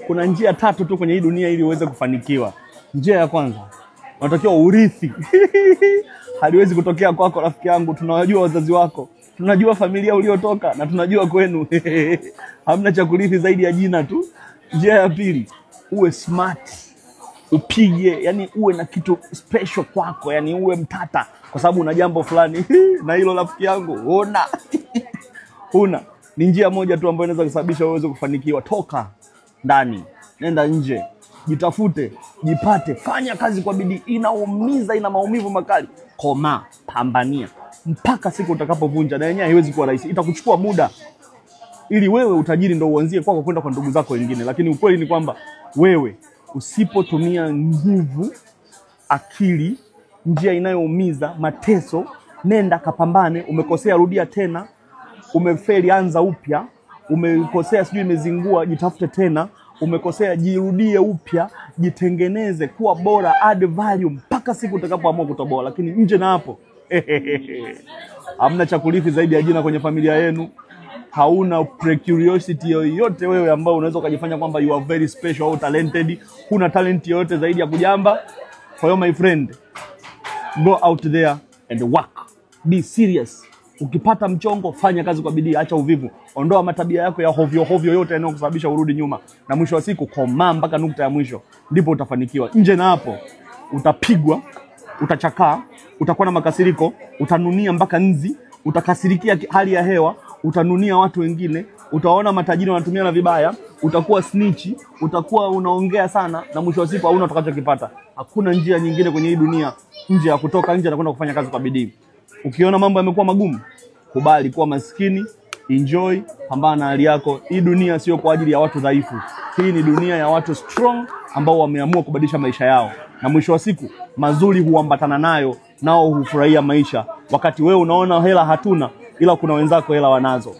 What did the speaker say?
Kuna njia 3 tu kwenye hii dunia ili uweze kufanikiwa. Njia ya kwanza, unatakiwa urithi. Haliwezi kutokea kwako rafiki yangu, tunawajua wazazi wako, tunajua familia uliotoka na tunajua kwenu. Hamna cha kurithi zaidi ya jina tu. Njia ya pili, uwe smart. Upige, yani uwe na kitu special kwako, yani uwe mtata kwa sababu una jambo fulani. Na hilo rafiki yangu huna. Ni njia moja tu ambayo inaweza kusababisha uweze kufanikiwa. Toka ndani, nenda nje, jitafute, jipate, fanya kazi kwa bidii. Inaumiza, ina maumivu makali. Koma, pambania mpaka siku utakapovunja, na yenyewe haiwezi kuwa rahisi. Itakuchukua muda ili wewe utajiri ndio uanzie kwako kwenda kwa ndugu zako wengine. Lakini ukweli ni kwamba wewe usipotumia nguvu, akili, njia inayoumiza, mateso, nenda kapambane. Umekosea, rudia tena. Umefeli, anza upya. Umekosea, sijui imezingua, jitafute tena. Umekosea, jirudie upya, jitengeneze, kuwa bora, add value mpaka siku utakapoamua kutoboa. Lakini nje na hapo hamna cha kurithi zaidi ya jina kwenye familia yenu. Hauna curiosity yoyote wewe ambao unaweza kujifanya kwamba you are very special au talented. Huna talent yoyote zaidi ya kujamba. For you my friend, go out there and work. Be serious. Ukipata mchongo, fanya kazi kwa bidii, acha uvivu. Ondoa matabia yako ya hovyo yote yanayokusababisha urudi nyuma. Na mwisho wa siku komaa mpaka nukta ya mwisho, ndipo utafanikiwa. Nje na hapo utapigwa, utachakaa, utakuwa na makasiriko, utanunia mpaka nzi, utakasirikia hali ya hewa, utanunia watu wengine, utaona matajiri wanatumia na vibaya, utakuwa snitch, utakuwa unaongea sana, na mwisho wa siku hauna utakachokipata. Hakuna njia nyingine kwenye hii dunia nje ya kutoka nje na kwenda kufanya kazi kwa bidii. Ukiona mambo yamekuwa magumu, kubali kuwa maskini, enjoy, pambana na hali yako. Hii dunia sio kwa ajili ya watu dhaifu. Hii ni dunia ya watu strong ambao wameamua kubadilisha maisha yao. Na mwisho wa siku mazuri huambatana nayo, nao hufurahia maisha. Wakati wewe unaona hela hatuna, ila kuna wenzako hela wanazo.